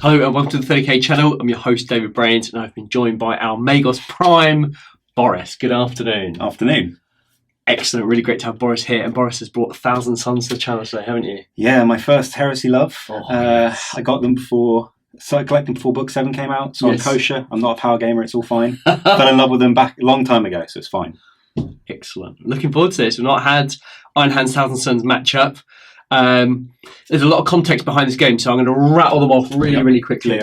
Hello and welcome to the 30k channel. I'm your host David Brains and I've been joined by our Magos Prime, Boris. Good afternoon. Afternoon. Excellent, really great to have Boris here. And Boris has brought 1,000 Suns to the channel today, haven't you? Yeah, my first Heresy Love. Yes. I got them started collecting before Book 7 came out, so yes. I'm kosher. I'm not a power gamer, it's all fine. Fell in love with them back a long time ago, so it's fine. Excellent. Looking forward to this. We've not had Iron Hands 1,000 Suns match up. There's a lot of context behind this game, so I'm going to rattle them off really quickly.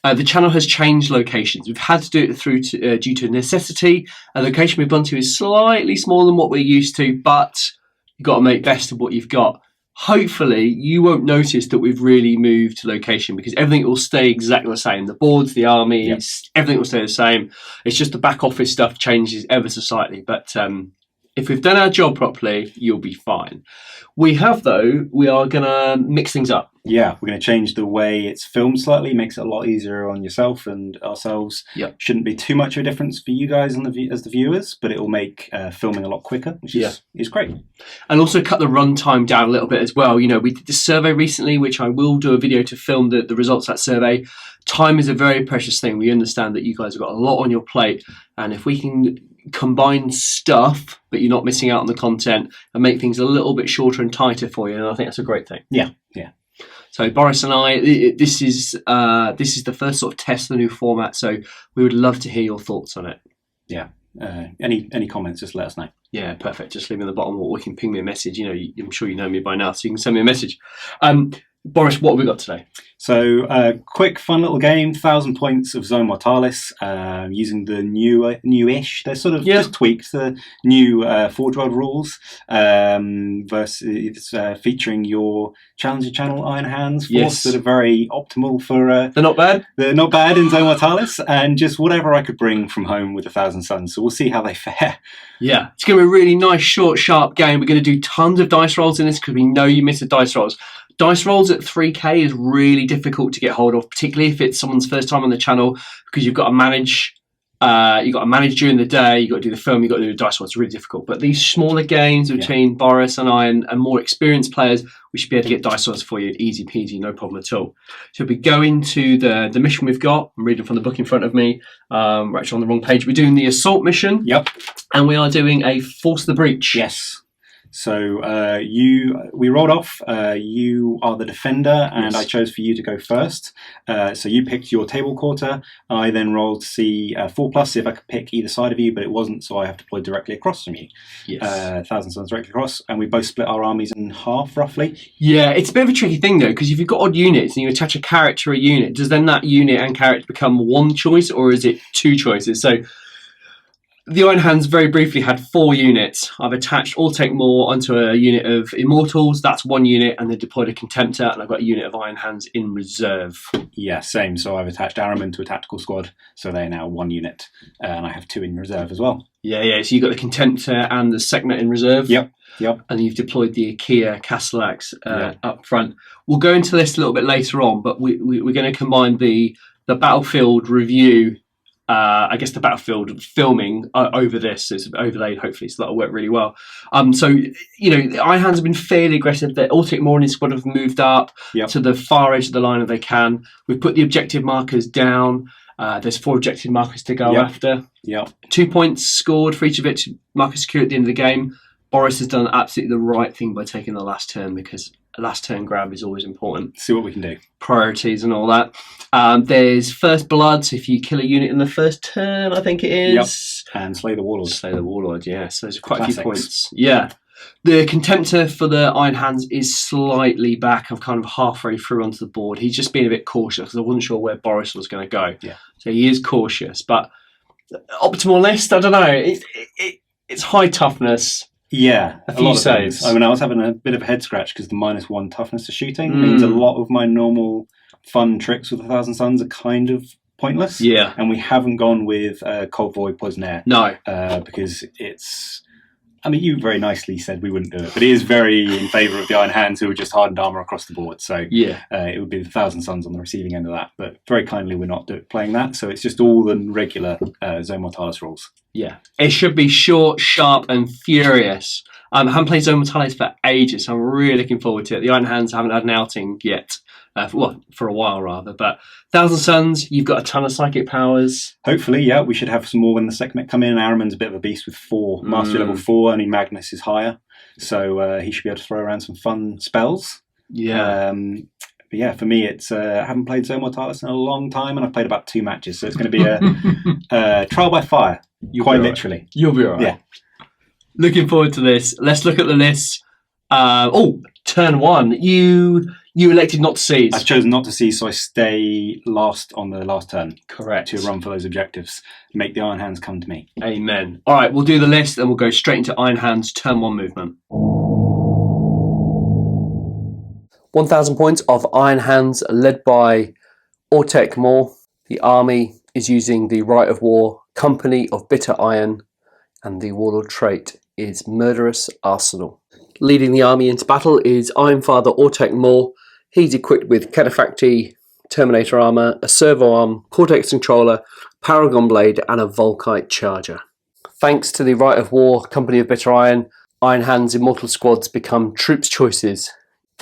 The channel has changed locations. We've had to do it due to necessity. A location we've gone to is slightly smaller than what we're used to, but you've got to make best of what you've got. Hopefully, you won't notice that we've really moved location because everything will stay exactly the same. The boards, the armies, everything will stay the same. It's just the back office stuff changes ever so slightly, but if we've done our job properly, you'll be fine. We are going to mix things up. Yeah, we're going to change the way it's filmed slightly, makes it a lot easier on yourself and ourselves. Yep. Shouldn't be too much of a difference for you guys as the viewers, but it will make filming a lot quicker, which is great. And also cut the runtime down a little bit as well. You know, we did this survey recently, which I will do a video to film the results of that survey. Time is a very precious thing. We understand that you guys have got a lot on your plate, and if we can combine stuff but you're not missing out on the content and make things a little bit shorter and tighter for you, and I think that's a great thing. Yeah. So Boris and I, this is the first sort of test of the new format, so we would love to hear your thoughts on it. Yeah. Any comments, just let us know. Yeah, perfect. Just leave me in the bottom, or you can ping me a message. You know, I'm sure you know me by now, so you can send me a message. Boris, what have we got today? So, quick, fun little game. 1,000 points of Zone Mortalis, using the newish. They're sort of just tweaked the new Forge World rules. Versus featuring your Challenger Channel Iron Hands force that are very optimal for. They're not bad. They're not bad in Zone Mortalis, and just whatever I could bring from home with 1,000 Suns. So we'll see how they fare. Yeah, it's going to be a really nice, short, sharp game. We're going to do tons of dice rolls in this because we know you miss the dice rolls. Dice rolls at 3k is really difficult to get hold of, particularly if it's someone's first time on the channel, because you've got to manage. You've got to manage during the day. You've got to do the film. You've got to do the dice rolls. It's really difficult. But these smaller games between Boris and I and more experienced players, we should be able to get dice rolls for you, easy peasy, no problem at all. So we go into the mission we've got. I'm reading from the book in front of me. We're actually on the wrong page. We're doing the assault mission. Yep. And we are doing a force the breach. Yes. So we rolled off. You are the defender, and I chose for you to go first. So you picked your table quarter. I then rolled to see 4+, see if I could pick either side of you, but it wasn't, so I have deployed directly across from you. Yes. 1,000 Suns directly across, and we both split our armies in half, roughly. Yeah, it's a bit of a tricky thing, though, because if you've got odd units and you attach a character to a unit, does then that unit and character become one choice, or is it two choices? So the Iron Hands very briefly had 4 units. I've attached All Take More onto a unit of Immortals. That's 1 unit, and then deployed a Contemptor, and I've got a unit of Iron Hands in reserve. Yeah, same. So I've attached Araman to a tactical squad, so they're now 1 unit, and I have 2 in reserve as well. Yeah. So you've got the Contemptor and the Seknet in reserve. Yep. And you've deployed the Ikea Castellax up front. We'll go into this a little bit later on, but we're going to combine the battlefield review. I guess the battlefield filming over this is overlaid, hopefully, so that'll work really well. So, you know, the Iron Hands have been fairly aggressive. The All Take More in his squad have moved up to the far edge of the line if they can. We've put the objective markers down. There's 4 objective markers to go after. 2 points scored for each objective marker secured at the end of the game. Boris has done absolutely the right thing by taking the last turn, because a last turn grab is always important. See what we can do. Priorities and all that. There's first blood, so if you kill a unit in the first turn, I think it is. And slay the warlord. So there's quite a few points. Yeah. The Contemptor for the Iron Hands is slightly back. I'm kind of halfway through onto the board. He's just been a bit cautious because I wasn't sure where Boris was going to go. Yeah. So he is cautious, but optimal list, I don't know. It's high toughness. Yeah, a few saves. I mean, I was having a bit of a head scratch because the -1 toughness to shooting means a lot of my normal fun tricks with 1,000 Suns are kind of pointless. Yeah. And we haven't gone with Cold Void Poisonaire. No. Because it's... I mean, you very nicely said we wouldn't do it, but it is very in favour of the Iron Hands, who are just hardened armour across the board. So it would be the 1,000 Suns on the receiving end of that. But very kindly, we're not playing that. So it's just all the regular Zone Mortalis rules. Yeah. It should be short, sharp, and furious. I haven't played Zone Mortalis for ages, so I'm really looking forward to it. The Iron Hands haven't had an outing yet. for a while rather. But Thousand Suns, you've got a ton of psychic powers. Hopefully, yeah, we should have some more when the second mech come in. Araman's a bit of a beast with 4 mastery level 4. Only Magnus is higher, so he should be able to throw around some fun spells. Yeah. But yeah, for me, it's I haven't played Zone Mortalis in a long time, and I've played about 2 matches, so it's going to be a trial by fire, quite literally. Right. You'll be all right. Yeah. Looking forward to this. Let's look at the list. Turn 1. You elected not to seize. I've chosen not to seize, so I stay last on the last turn. Correct. To run for those objectives. Make the Iron Hands come to me. Amen. All right, we'll do the list, and we'll go straight into Iron Hands turn 1 movement. 1,000 points of Iron Hands, led by Ortek Moore. The army is using the Rite of War, Company of Bitter Iron, and the Warlord trait is Murderous Arsenal. Leading the army into battle is Ironfather Ortek Moore. He's equipped with Cataphractii, Terminator armor, a servo arm, Cortex controller, Paragon blade, and a Volkite charger. Thanks to the Rite of War, Company of Bitter Iron, Iron Hands Immortal squads become troops choices.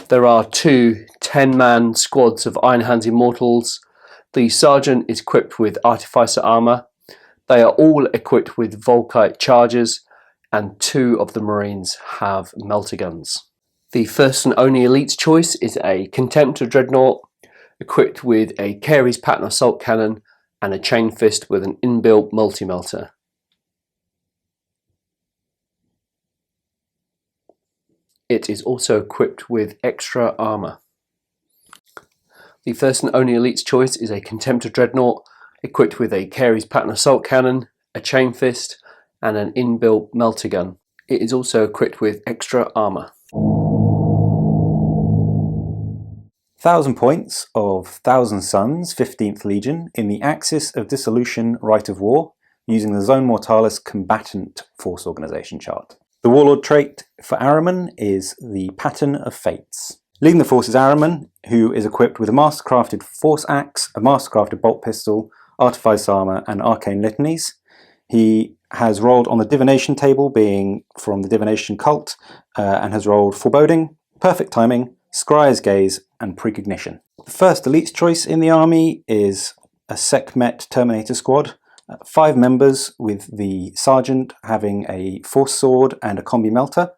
There are 2 10-man squads of Iron Hands Immortals. The Sergeant is equipped with Artificer armor. They are all equipped with Volkite chargers, and 2 of the Marines have melter guns. The first and only Elite's choice is a Contemptor Dreadnought, equipped with a Carey's Pattern Assault Cannon and a Chain Fist with an inbuilt multi-melter. It is also equipped with extra armor. The first and only Elite's choice is a Contemptor Dreadnought, equipped with a Carey's Pattern Assault Cannon, a Chain Fist, and an inbuilt melter gun. It is also equipped with extra armor. 1,000 points of Thousand Suns, 15th Legion, in the Axis of Dissolution Rite of War, using the Zone Mortalis Combatant Force Organization chart. The Warlord trait for Araman is the Pattern of Fates. Leading the force is Araman, who is equipped with a mastercrafted Force Axe, a mastercrafted Bolt Pistol, Artifice Armor, and Arcane Litanies. He has rolled on the Divination table, being from the Divination cult, and has rolled Foreboding, Perfect Timing, Scryer's Gaze, and Precognition. The first Elite's choice in the army is a Sekhmet Terminator squad. 5 members, with the Sergeant having a Force Sword and a Combi Melter.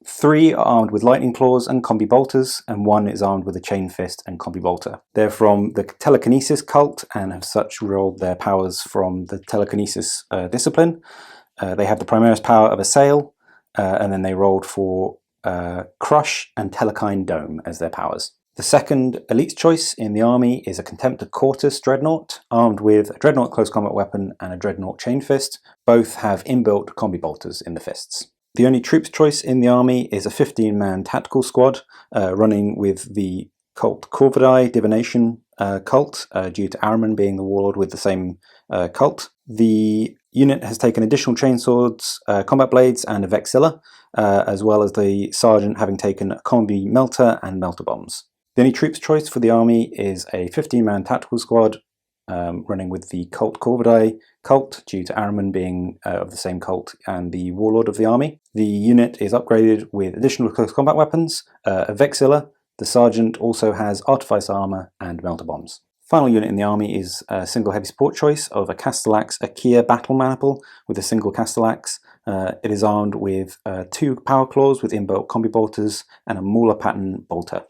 3 are armed with Lightning Claws and Combi Bolters, and 1 is armed with a Chain Fist and Combi Bolter. They're from the Telekinesis cult and have such rolled their powers from the Telekinesis discipline. They have the Primaris power of Assail, and then they rolled for Crush and Telekine Dome as their powers. The second Elite's choice in the army is a Contemptor Quartus Dreadnought, armed with a Dreadnought Close Combat Weapon and a Dreadnought Chain Fist. Both have inbuilt Combi Bolters in the fists. The only troops choice in the army is a 15-man tactical squad, running with the cult Corvidae Divination cult, due to Araman being the warlord with the same cult. The unit has taken additional chainswords, combat blades, and a Vexilla, as well as the Sergeant having taken a Combi Melter and Melter Bombs. The only troops choice for the army is a 15-man tactical squad, running with the cult Corvidae cult, due to Araman being of the same cult and the warlord of the army. The unit is upgraded with additional close combat weapons, a Vexilla. The Sergeant also has Artifice Armor and Melter Bombs. Final unit in the army is a single heavy support choice of a Castellax Akia Battle Maniple with a single Castellax. It is armed with 2 Power Claws with inbuilt Combi Bolters and a Mauler Pattern Bolter.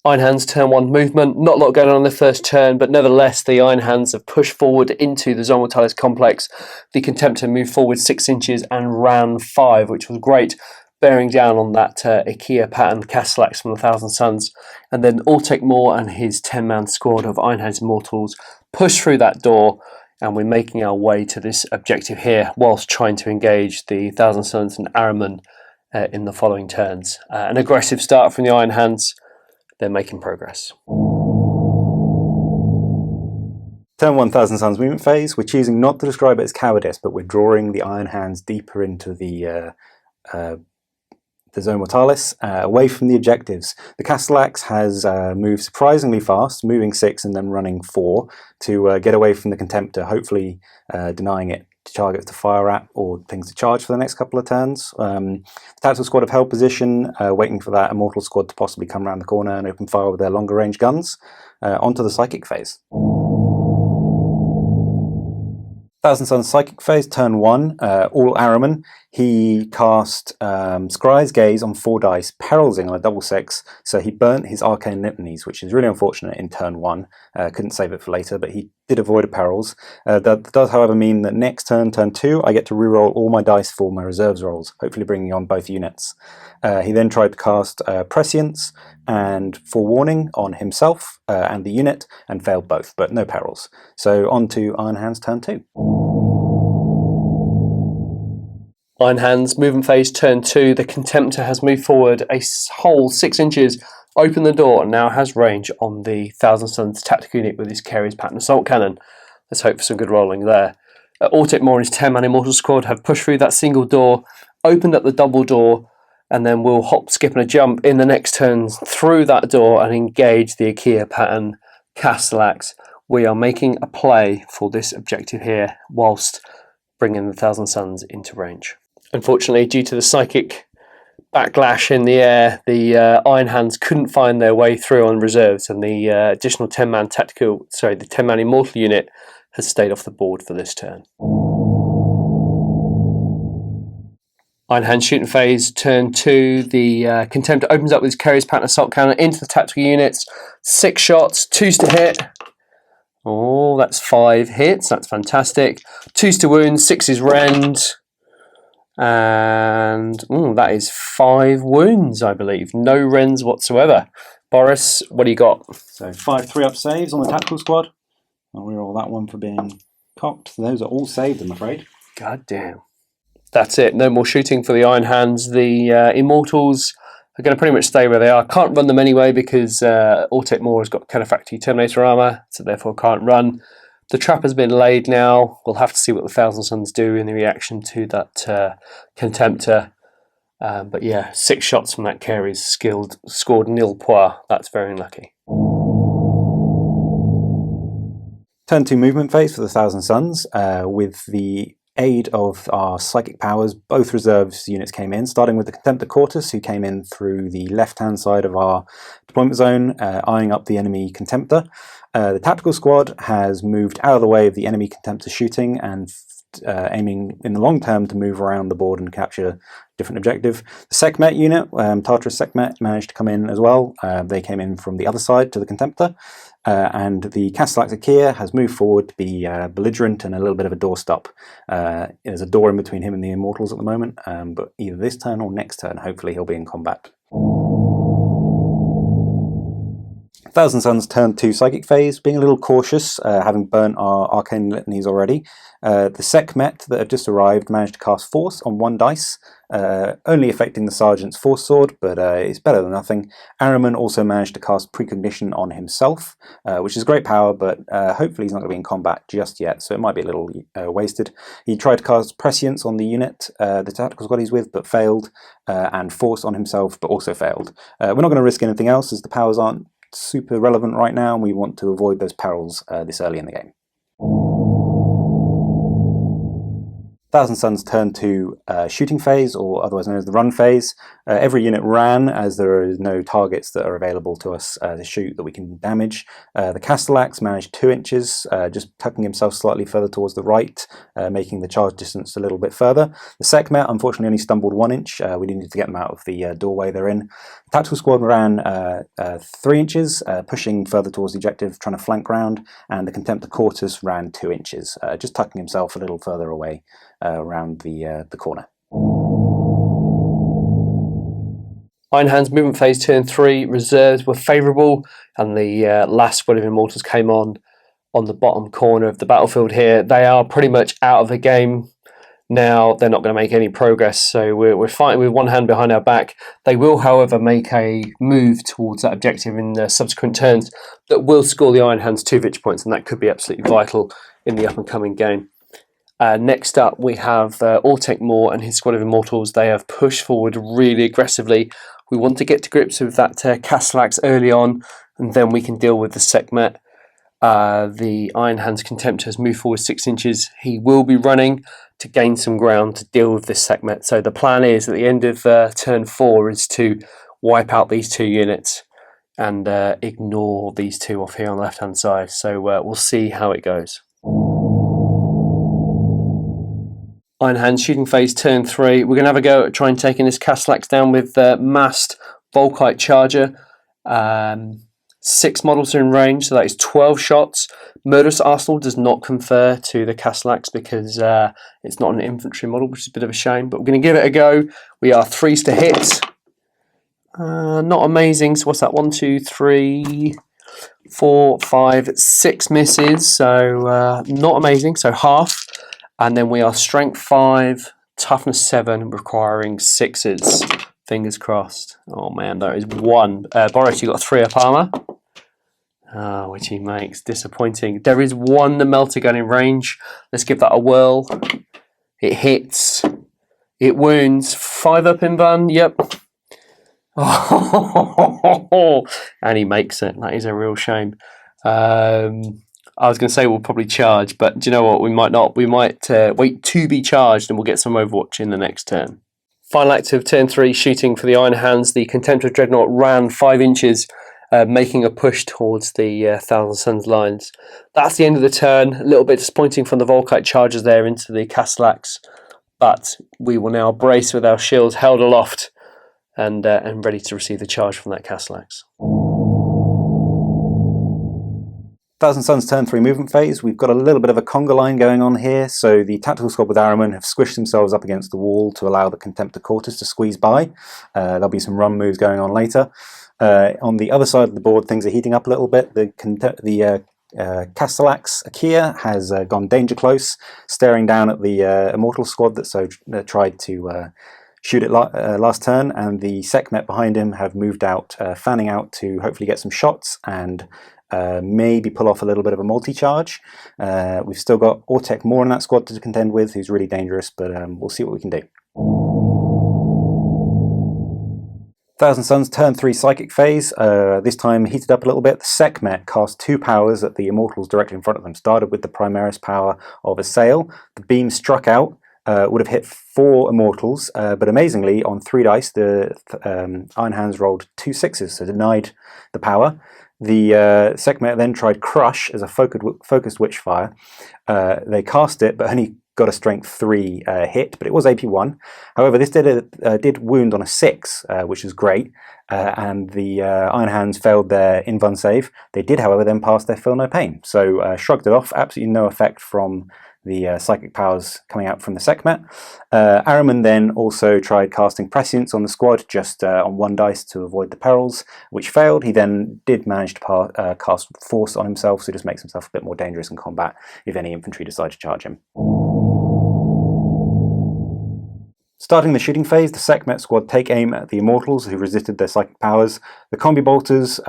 Iron Hands turn 1 movement. Not a lot going on in the first turn, but nevertheless the Iron Hands have pushed forward into the Zone Mortalis complex. The Contemptor moved forward 6 inches and ran 5, which was great, bearing down on that IKEA pattern Castellax from the Thousand Suns. And then Ortek Moore and his 10-man squad of Iron Hands Immortals push through that door, and we're making our way to this objective here whilst trying to engage the Thousand Suns and Araman in the following turns. An aggressive start from the Iron Hands. They're making progress. Turn 1000 Suns movement phase. We're choosing not to describe it as cowardice, but we're drawing the Iron Hands deeper into the Zone Mortalis, away from the objectives. The Castellax has moved surprisingly fast, moving 6 and then running 4 to get away from the Contemptor, hopefully denying it targets to fire at or things to charge for the next couple of turns. The tactical squad have held position, waiting for that immortal squad to possibly come around the corner and open fire with their longer range guns. Onto the psychic phase. Thousand Suns Psychic Phase, turn 1, all Araman. He cast Scry's Gaze on 4 dice, perilsing on a double 6, so he burnt his Arcane Litanies, which is really unfortunate in turn 1. Couldn't save it for later, but he did avoid a perils. That does, however, mean that next turn, turn 2, I get to reroll all my dice for my reserves rolls, hopefully bringing on both units. He then tried to cast Prescience and Forewarning on himself and the unit, and failed both, but no perils. So on to Iron Hands turn 2. Iron Hands, movement phase, turn 2. The Contemptor has moved forward a whole 6 inches, opened the door, and now has range on the Thousand Suns tactical unit with his Carrier's Pattern Assault Cannon. Let's hope for some good rolling there. Autek Moore and his 10-man Immortal Squad have pushed through that single door, opened up the double door, and then we'll hop, skip, and a jump in the next turn through that door and engage the Ikea Pattern Castellax. We are making a play for this objective here, whilst bringing the Thousand Suns into range. Unfortunately, due to the psychic backlash in the air, the Iron Hands couldn't find their way through on reserves, and the additional 10-man tactical, sorry, the 10-man Immortal unit has stayed off the board for this turn. Iron Hands shooting phase, turn 2. The Contemptor opens up with his Carrier's Pattern Assault Cannon into the tactical units. 6 shots, 2s to hit. Oh, that's 5 hits. That's fantastic. 2s to wound, 6s rend. And that is 5 wounds, I believe. No rends whatsoever. Boris, what do you got? So 5 3-up saves on the tactical squad. I'll reroll that one for being cocked. Those are all saved, I'm afraid. God damn. That's it. No more shooting for the Iron Hands. The Immortals are going to pretty much stay where they are. Can't run them anyway because Autek Moore has got Kenefacti Terminator armor, so therefore can't run. The trap has been laid now. We'll have to see what the Thousand Suns do in the reaction to that Contemptor. But yeah, 6 shots from that Carrier's skilled, scored nil pois. That's very unlucky. Turn 2 movement phase for the Thousand Suns. With the aid of our psychic powers, both reserves units came in, starting with the Contemptor Cortus, who came in through the left-hand side of our deployment zone, eyeing up the enemy Contemptor. The tactical squad has moved out of the way of the enemy Contemptor shooting and aiming in the long term to move around the board and capture a different objective. The Sekhmet unit, Tartarus Sekhmet, managed to come in as well. They came in from the other side to the Contemptor. And the Castellax Ikea has moved forward to be belligerent and a little bit of a doorstop. There's a door in between him and the Immortals at the moment, but either this turn or next turn, hopefully he'll be in combat. Thousand Suns turn 2 Psychic Phase, being a little cautious, having burnt our Arcane Litanies already. The Sekhmet that have just arrived managed to cast Force on 1 dice, only affecting the Sergeant's Force Sword, but it's better than nothing. Araman also managed to cast Precognition on himself, which is great power, but hopefully he's not going to be in combat just yet, so it might be a little wasted. He tried to cast Prescience on the unit, the tactical squad he's with, but failed, and Force on himself, but also failed. We're not going to risk anything else, as the powers aren't super relevant right now, and we want to avoid those perils this early in the game. Thousand Suns turn to shooting phase, or otherwise known as the run phase. Every unit ran, as there are no targets that are available to us to shoot that we can damage. The Castellax managed 2 inches, just tucking himself slightly further towards the right, making the charge distance a little bit further. The Sekhmet unfortunately only stumbled 1 inch. We needed to get them out of the doorway they're in. The tactical squad ran 3 inches, pushing further towards the objective, trying to flank round, and the Contemptor Cortus ran 2 inches, just tucking himself a little further away around the corner. Iron Hands movement phase turn 3, reserves were favourable, and the last squad of Immortals came on the bottom corner of the battlefield here. They are pretty much out of the game now. They're not going to make any progress, so we're fighting with one hand behind our back. They will, however, make a move towards that objective in the subsequent turns that will score the Iron Hands 2 victory points, and that could be absolutely vital in the up-and-coming game. Next up, we have Autek Moore and his squad of Immortals. They have pushed forward really aggressively. We want to get to grips with that Castellax early on, and then we can deal with the Sekhmet. the Iron Hands Contemptor has moved forward 6 inches. He will be running to gain some ground to deal with this Sekhmet. So the plan is at the end of turn 4 is to wipe out these 2 units and ignore these 2 off here on the left hand side. So we'll see how it goes. Iron Hands shooting phase turn 3. We're going to have a go at trying taking this Castellax down with massed Volkite Charger. 6 models are in range, so that is 12 shots. Murderous Arsenal does not confer to the Castellax because it's not an infantry model, which is a bit of a shame, but we're going to give it a go. We are 3s to hit. Not amazing. So what's that? 1, 2, 3, 4, 5, 6 misses. So not amazing. So half. And then we are strength 5, toughness 7, requiring 6s. Fingers crossed. Oh man, there is 1. Boris, you got 3 up armor. Which he makes. Disappointing. There is 1 melter gun in range. Let's give that a whirl. It hits. It wounds. 5 up in van. Yep. Oh, and he makes it. That is a real shame. I was going to say we'll probably charge, but do you know what? We might not. We might wait to be charged and we'll get some Overwatch in the next turn. Final act of turn 3, shooting for the Iron Hands. The Contemptor Dreadnought ran 5 inches, making a push towards the Thousand Suns lines. That's the end of the turn. A little bit disappointing from the Volkite Chargers there into the Castellax, but we will now brace with our shields held aloft and ready to receive the charge from that Castellax. Thousand Suns turn 3 movement phase. We've got a little bit of a conga line going on here, so the tactical squad with Araman have squished themselves up against the wall to allow the Contemptor Quarters to squeeze by. There'll be some run moves going on later. On the other side of the board, things are heating up a little bit. The Castellax Akia has gone danger close, staring down at the Immortal squad that tried to shoot it last turn, and the Sekhmet behind him have moved out, fanning out to hopefully get some shots and maybe pull off a little bit of a multi-charge. We've still got Ortek Moore in that squad to contend with, who's really dangerous, but we'll see what we can do. Thousand Suns turn 3 psychic phase, this time heated up a little bit. The Sekhmet cast 2 powers at the Immortals directly in front of them. Started with the Primaris power of Assail. The beam struck out, would have hit 4 Immortals, but amazingly on 3 dice the Iron Hands rolled 2 6s, so denied the power. The Sekhmet then tried Crush as a focused Witchfire. They cast it, but only got a strength 3 hit, but it was AP 1. However, this did wound on a 6, which is great, and the Iron Hands failed their Invuln save. They did, however, then pass their Feel No Pain, so shrugged it off. Absolutely no effect from the psychic powers coming out from the Sekhmet. Araman then also tried casting Prescience on the squad, just on 1 dice to avoid the perils, which failed. He then did manage to cast Force on himself, so just makes himself a bit more dangerous in combat if any infantry decide to charge him. Starting the shooting phase, the Sekhmet squad take aim at the Immortals who resisted their psychic powers. The Combi Bolters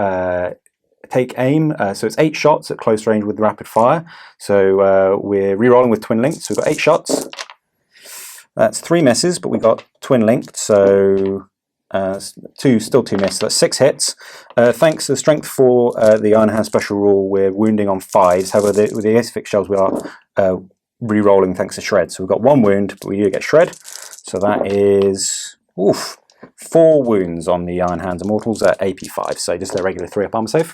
take aim, so it's 8 shots at close range with rapid fire. So we're re-rolling with twin linked, so we've got 8 shots. That's 3 misses, but we got twin linked, so still 2 misses. That's 6 hits. Thanks to the strength for the Iron Hand special rule, we're wounding on 5s. However, with the Asphyx shells, we are re-rolling thanks to shred. So we've got 1 wound, but we do get shred. So that is 4 wounds on the Iron Hands Immortals at AP 5, so just a regular 3-up armor save.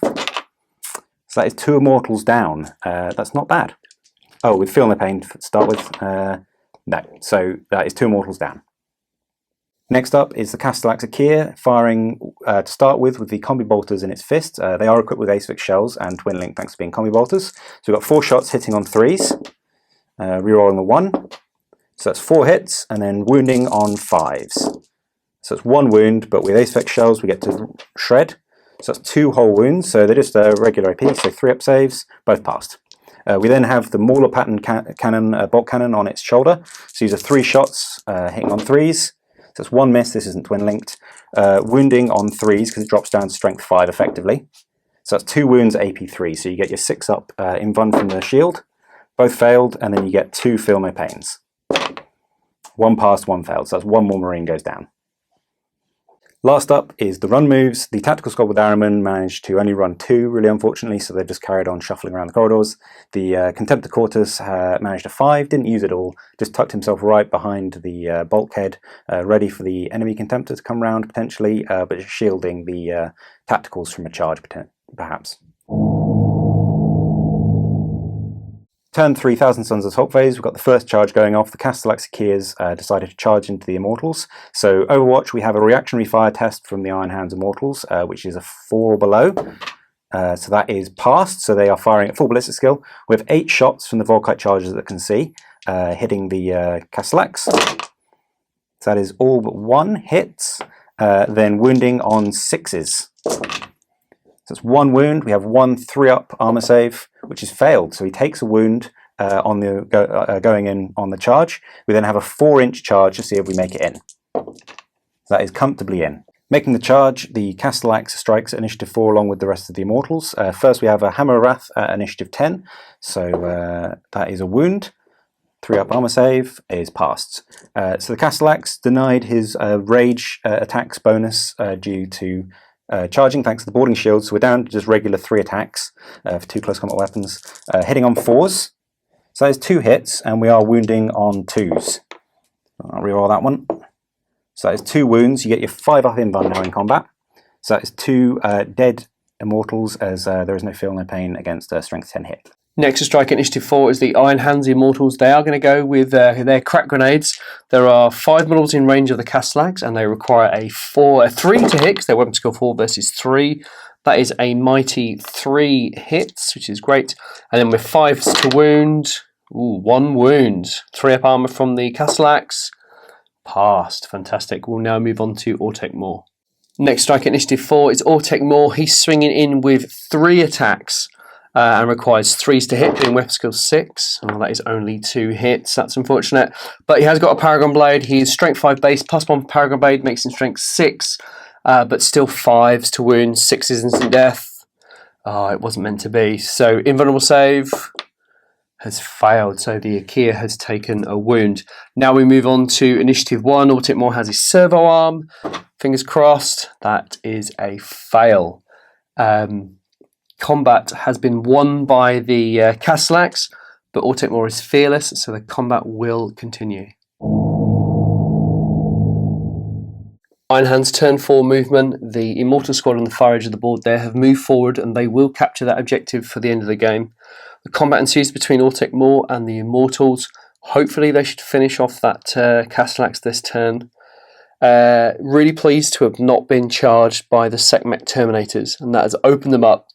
So that is 2 Immortals down. That's not bad. Oh, with Feel No Pain to start with. No, so that is 2 Immortals down. Next up is the Castellax Akia, firing to start with the Combi Bolters in its fist. They are equipped with Asphyx shells and Twin Link thanks to being Combi Bolters. So we've got 4 shots hitting on 3s, rerolling the 1. So that's 4 hits, and then wounding on 5s. So it's 1 wound, but with Asphyx shells we get to shred. So that's 2 whole wounds, so they're just a regular AP, so 3-up saves, both passed. We then have the Mauler pattern cannon, bolt cannon on its shoulder. So these are 3 shots hitting on 3s. So it's 1 miss, this isn't twin linked. Wounding on 3s because it drops down to strength 5 effectively. So that's 2 wounds at AP 3, so you get your 6-up invuln from the shield. Both failed, and then you get 2 Feel No Pains. 1 passed, 1 failed, so that's 1 more Marine goes down. Last up is the run moves. The Tactical Squad with Arrowman managed to only run 2, really unfortunately, so they just carried on shuffling around the corridors. The Contemptor Quartus managed a 5, didn't use it all, just tucked himself right behind the bulkhead, ready for the enemy Contemptor to come round potentially, but shielding the Tacticals from a charge perhaps. Turn 3, Thousand Sons Assault phase, we've got the first charge going off. The Castellax decided to charge into the Immortals. So Overwatch, we have a reactionary fire test from the Iron Hands Immortals, which is a 4 or below. So that is passed, so they are firing at full ballistic skill. We have 8 shots from the Volkite charges that can see, hitting the Castellax. So that is all but 1 hits, then wounding on 6s. So it's 1 wound. We have 1 3-up armor save, which is failed. So he takes a wound on the going in on the charge. We then have a 4-inch charge to see if we make it in. So that is comfortably in. Making the charge, the Castellax strikes at initiative 4 along with the rest of the Immortals. First we have a Hammer of Wrath at initiative 10. So that is a wound. 3-up armor save is passed. So the Castellax denied his rage attacks bonus due to charging thanks to the boarding shield, so we're down to just regular 3 attacks for 2 close combat weapons, hitting on 4s. So that is 2 hits, and we are wounding on 2s. I'll reroll that one. So that is 2 wounds. You get your 5-up invuln now in combat. So that is 2 dead Immortals, as there is no feel, no pain against a strength 10 hit. Next to strike at initiative 4 is the Iron Hands Immortals. They are going to go with their crack grenades. There are 5 models in range of the Castellax, and they require a 3 to hit, because their weapon skill 4 versus 3. That is a mighty 3 hits, which is great. And then with 5s to wound, 1 wound. 3-up armor from the Castellax. Passed. Fantastic. We'll now move on to Ortec Moore. Next strike at initiative 4 is Ortec Moore. He's swinging in with 3 attacks. And requires 3s to hit, being weapon skill 6. Oh, that is only 2 hits. That's unfortunate. But he has got a Paragon Blade. He is strength 5 base, +1 Paragon Blade, makes him strength 6. But still 5s to wound, 6s instant death. Oh, it wasn't meant to be. So invulnerable save has failed. So the Akia has taken a wound. Now we move on to initiative 1. Ortec Moore has his servo arm. Fingers crossed. That is a fail. Combat has been won by the Castellax, but Ortec Moore is fearless, so the combat will continue. Iron Hands turn 4 movement. The Immortal Squad on the far edge of the board there have moved forward, and they will capture that objective for the end of the game. The combat ensues between Ortec Moore and the Immortals. Hopefully they should finish off that Castellax this turn. Really pleased to have not been charged by the Sekhmet Terminators, and that has opened them up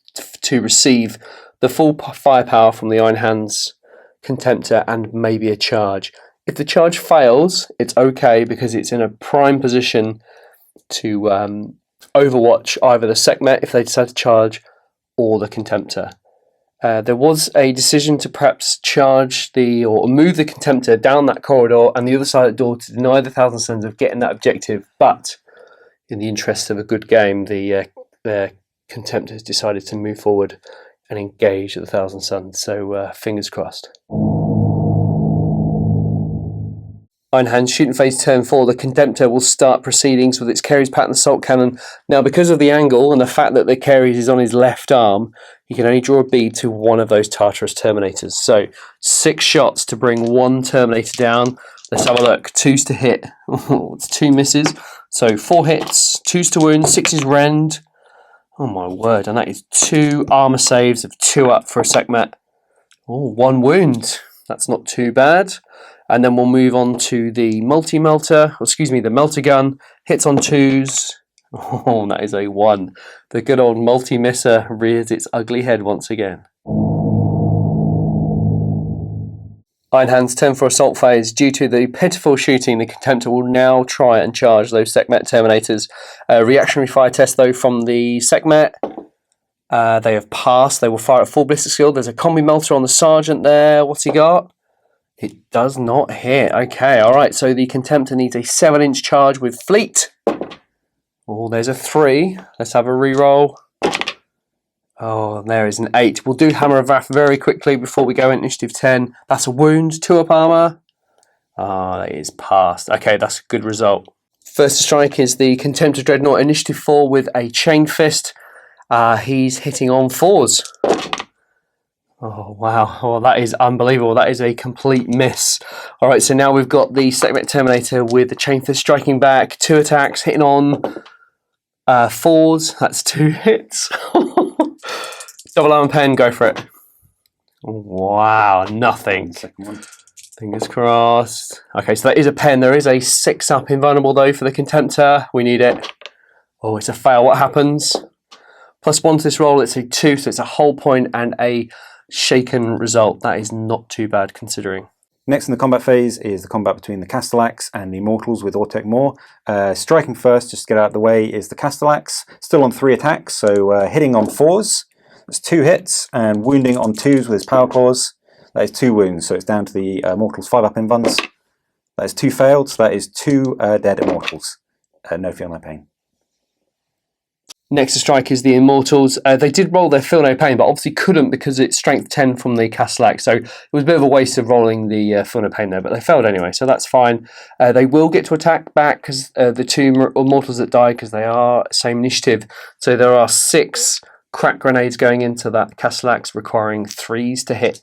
to receive the full firepower from the Iron Hands Contemptor and maybe a charge. If the charge fails, it's okay, because it's in a prime position to overwatch either the Sekhmet if they decide to charge, or the Contemptor. There was a decision to perhaps charge or move the Contemptor down that corridor and the other side of the door to deny the Thousand Sons of getting that objective, but in the interest of a good game, the Contemptor has decided to move forward and engage at the Thousand Sons, so fingers crossed. Iron Hands shooting phase turn 4. The Contemptor will start proceedings with its Carries Pattern Assault Cannon. Now, because of the angle and the fact that the Carries is on his left arm, he can only draw a bead to one of those Tartarus Terminators. So 6 shots to bring 1 Terminator down. Let's have a look. 2s to hit. It's 2 misses. So 4 hits, 2s to wound, 6s rend. Oh my word, and that is 2 armor saves of 2 up for a Sekhmet. Oh, 1 wound. That's not too bad. And then we'll move on to the the melter gun. Hits on 2s. Oh, that is a 1. The good old multi-misser rears its ugly head once again. Iron Hands turn for assault phase. Due to the pitiful shooting, the Contemptor will now try and charge those Sekhmet Terminators. Reactionary fire test though from the Sekhmet. They have passed. They will fire at full ballistic skill. There's a combi melter on the Sergeant there. What's he got? It does not hit. Okay, alright, so the Contemptor needs a 7-inch charge with Fleet. Oh, there's a 3. Let's have a reroll. Oh, there is an 8. We'll do Hammer of Wrath very quickly before we go into initiative 10. That's a wound, 2-up armor. Ah, that is passed. Okay, that's a good result. First to strike is the Contemptor Dreadnought, Initiative 4 with a Chain Fist. He's hitting on 4s. Oh, wow. Oh, that is unbelievable. That is a complete miss. All right, so now we've got the Segment Terminator with the Chain Fist striking back. 2 attacks, hitting on 4s. That's 2 hits. Double Armor Pen, go for it. Wow, nothing. Second one. Fingers crossed. Okay, so that is a pen. There is a 6-up invulnerable, though, for the Contemptor. We need it. Oh, it's a fail. What happens? +1 to this roll, it's a 2, so it's a whole point and a shaken result. That is not too bad, considering. Next in the combat phase is the combat between the Castellax and the Mortals with Autek Moor. Striking first, just to get out of the way, is the Castellax. Still on 3 attacks, so hitting on 4s. That's 2 hits, and wounding on 2s with his Power Claws. That is 2 wounds, so it's down to the Mortals 5-up invuns. That is 2 failed, so that is 2 dead Immortals. No feel, no pain. Next to strike is the Immortals. They did roll their feel no pain, but obviously couldn't because it's strength 10 from the Castellax. So it was a bit of a waste of rolling the feel no pain there, but they failed anyway, so that's fine. They will get to attack back because the 2 Immortals that die, because they are same initiative. So there are 6 crack grenades going into that Castellax, requiring 3s to hit.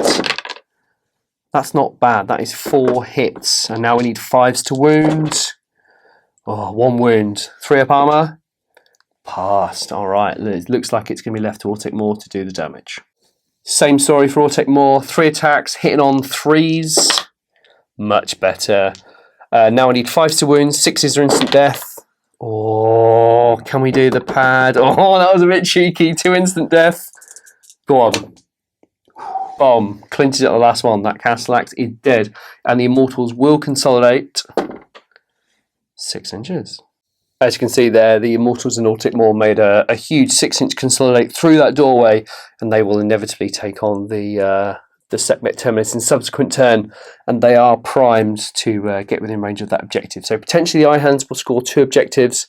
That's not bad. That is 4 hits. And now we need 5s to wound. Oh, 1 wound. 3-up armor. Passed. All right. It looks like it's going to be left to Autek Moor to do the damage. Same story for Autek Moor. 3 attacks, hitting on 3s. Much better. Now I need 5s to wound. 6s are instant death. Oh, can we do the pad? Oh, that was a bit cheeky. 2 instant death. Go on. Bomb. Clinches it on the last one. That Castellax is dead. And the Immortals will consolidate 6 inches. As you can see there, the Immortals and Autek Moor made a huge 6-inch consolidate through that doorway, and they will inevitably take on the Sekhmet Terminus in subsequent turn, and they are primed to get within range of that objective. So potentially the Iron Hands will score 2 objectives.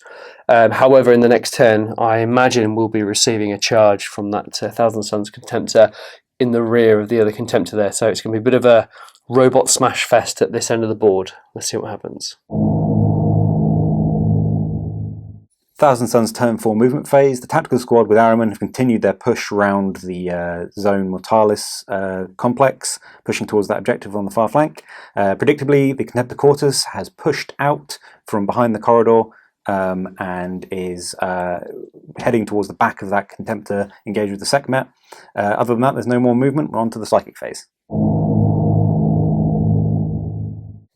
However, in the next turn, I imagine we'll be receiving a charge from that Thousand Suns Contemptor in the rear of the other Contemptor there. So it's going to be a bit of a robot smash fest at this end of the board. Let's see what happens. Thousand Suns turn 4 movement phase. The tactical squad with Ahriman have continued their push round the zone Mortalis complex, pushing towards that objective on the far flank. Predictably, the Contemptor Quartus has pushed out from behind the corridor and is heading towards the back of that Contemptor engaged with the Sekhmet. Other than that, there's no more movement. We're on to the Psychic phase.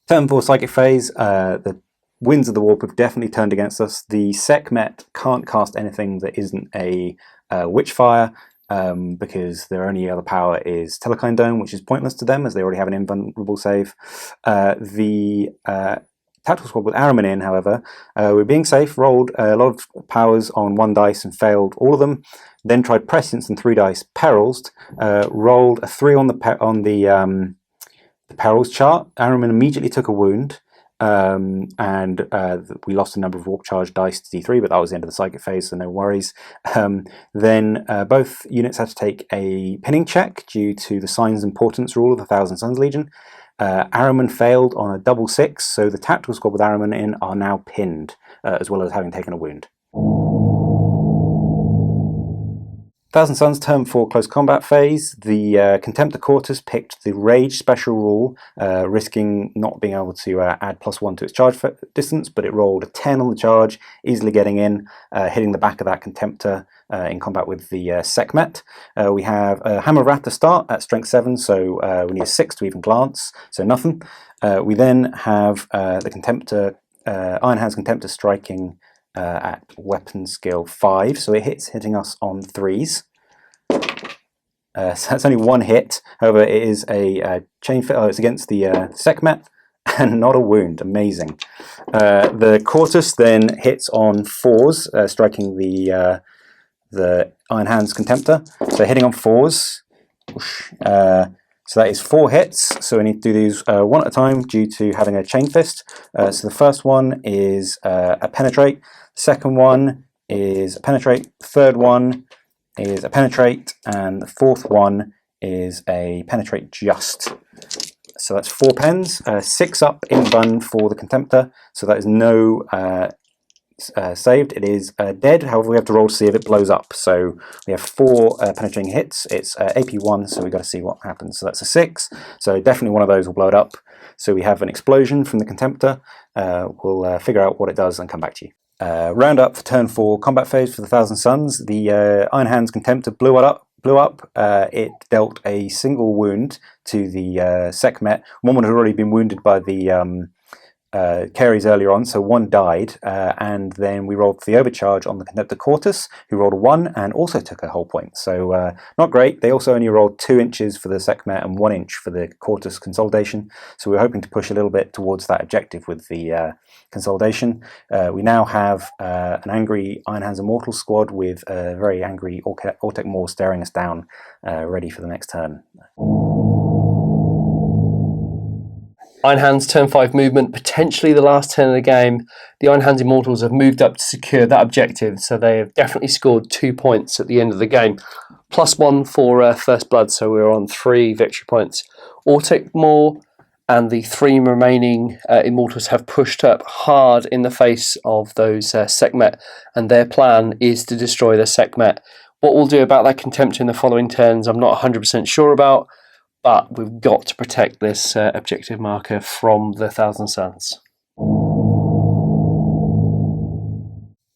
Turn 4 Psychic phase. The winds of the warp have definitely turned against us. The Sekhmet can't cast anything that isn't a Witchfire because their only other power is Telekine Dome, which is pointless to them as they already have an invulnerable save. The tactical squad with Ahriman in, however, we're being safe, rolled a lot of powers on 1 dice and failed all of them, then tried Prescience and 3 dice perils, rolled a 3 on the perils chart. Ahriman immediately took a wound. And we lost a number of warp charge dice to D3, but that was the end of the psychic phase, so no worries. Then both units had to take a pinning check due to the Signs and Portents rule of the Thousand Suns Legion. Ahriman failed on a double 6, so the tactical squad with Ahriman in are now pinned, as well as having taken a wound. Thousand Suns turn 4 close combat phase. The Contemptor Quartus picked the Rage special rule, risking not being able to add +1 to its charge distance, but it rolled a 10 on the charge, easily getting in, hitting the back of that Contemptor in combat with the Sekhmet. We have a Hammer of Wrath to start at strength 7, so we need a 6 to even glance, so nothing. We then have the Contemptor, Iron Hands Contemptor striking at weapon skill 5, so it hitting us on 3s. So that's only 1 hit. However, it is a chain fit. Oh, it's against the Sekhmet and not a wound. Amazing. The Quartus then hits on 4s, striking the Iron Hands Contemptor. So hitting on 4s. So that is 4 hits. So we need to do these 1 at a time due to having a chain fist. So the first one is a penetrate. Second one is a penetrate. Third one is a penetrate, and the fourth one is a penetrate just. So that's 4 pens, 6 up in bun for the Contemptor. So that is no saved. It is dead. However, we have to roll to see if it blows up. So we have 4 penetrating hits. It's AP1, so we've got to see what happens. So that's a 6. So definitely one of those will blow it up. So we have an explosion from the Contemptor. We'll figure out what it does and come back to you. Round up for turn 4 combat phase for the Thousand Suns. The Iron Hands Contemptor blew up. It dealt a single wound to the Sekhmet. One would have already been wounded by the Caries earlier on, so 1 died, and then we rolled for the overcharge on the Contemptor Cortus, who rolled a 1 and also took a whole point. So not great. They also only rolled 2 inches for the Sekhmet and 1 inch for the Cortus consolidation. So we're hoping to push a little bit towards that objective with the consolidation. We now have an angry Iron Hands Immortal squad with a very angry Ortec Maw staring us down, ready for the next turn. Iron Hands turn 5 movement, potentially the last turn of the game. The Iron Hands Immortals have moved up to secure that objective, so they have definitely scored 2 points at the end of the game. +1 for First Blood, so we're on 3 victory points. Ortec Maw and the 3 remaining Immortals have pushed up hard in the face of those Sekhmet, and their plan is to destroy the Sekhmet. What we'll do about that Contemptor in the following turns, I'm not 100% sure about, but we've got to protect this objective marker from the Thousand Suns.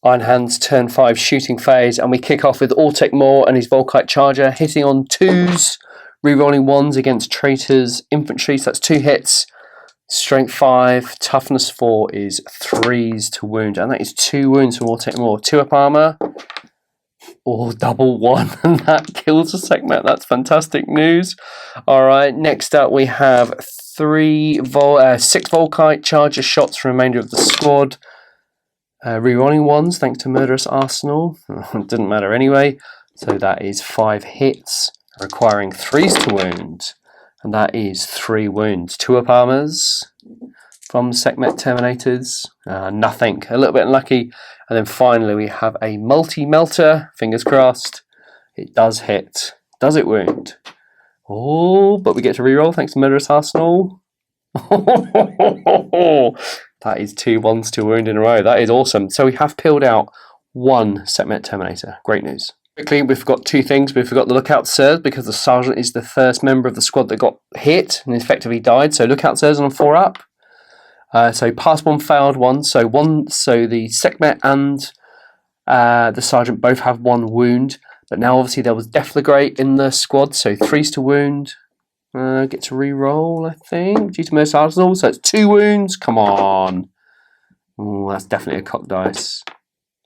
Iron Hands turn 5 shooting phase, and we kick off with Ortec Maw and his Volkite Charger hitting on 2s, rerolling 1s against Traitors Infantry, so that's 2 hits. Strength 5, Toughness 4 is 3s to wound, and that is 2 wounds from Ortec Maw. 2 up armor, or double 1, and that kills the Sekhmet. That's fantastic news. Alright, next up we have 6 Volkite Charger shots for the remainder of the squad. Rerolling 1s thanks to Murderous Arsenal. It didn't matter anyway. So that is 5 hits, requiring 3s to wound. And that is 3 wounds. 2 up armors from Sekhmet Terminators. Nothing. A little bit unlucky. And then finally we have a multi-melter. Fingers crossed. It does hit. Does it wound? Oh, but we get to reroll thanks to Murderous Arsenal. That is 2 1s to wound in a row. That is awesome. So we have peeled out 1 Sekhmet Terminator. Great news. Quickly, we forgot 2 things. We forgot the Lookout Sirs, because the Sergeant is the first member of the squad that got hit and effectively died. So Lookout Sirs on 4 up. So pass 1, failed 1. So the Sekhmet and the Sergeant both have 1 wound. But now obviously there was Deflagrate in the squad, so 3s to wound. Get to re-roll, I think, due to most Arsenal. So it's 2 wounds. Come on. Oh, that's definitely a cock dice.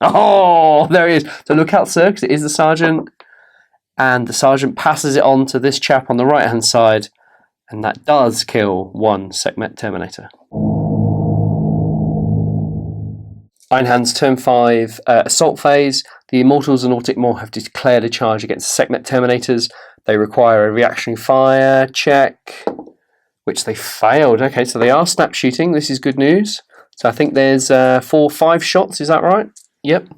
Oh, there he is. So Lookout Sir, because it is the Sergeant. And the Sergeant passes it on to this chap on the right-hand side. And that does kill 1 Sekhmet Terminator. Iron Hands turn 5 assault phase. The Immortals and Ortec Maw have declared a charge against the Sekhmet Terminators. They require a reactionary fire check, which they failed. Okay, so they are snap shooting. This is good news. So I think there's 5 shots. Is that right? Yep.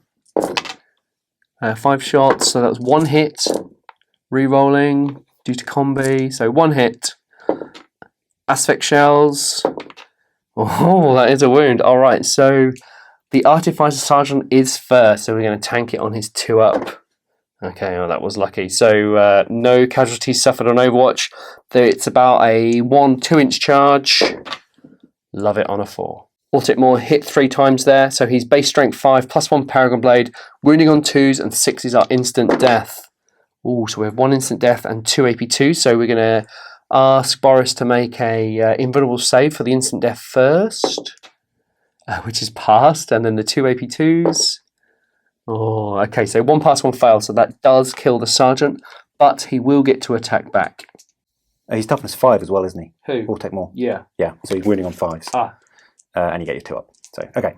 5 shots. So that's 1 hit. Re-rolling due to combi. So 1 hit. Aspect shells. Oh, that is a wound. All right, so the Artificer Sergeant is first, so we're going to tank it on his 2 up. Okay, well, that was lucky. So no casualties suffered on Overwatch. It's about a 2-inch charge. Love it on a 4. Ortec Maw hit 3 times there, so he's base strength 5, +1 Paragon Blade, wounding on 2s, and 6s are instant death. Ooh, so we have 1 instant death and 2 AP2, so we're going to ask Boris to make a invulnerable save for the instant death first. Which is passed, and then the 2 AP2s. Oh, okay, so 1 pass, 1 fail, so that does kill the Sergeant, but he will get to attack back. He's toughness 5 as well, isn't he? Who? Ortec Maw. Yeah. Yeah, so he's wounding on 5s. And you get your 2 up. So, okay.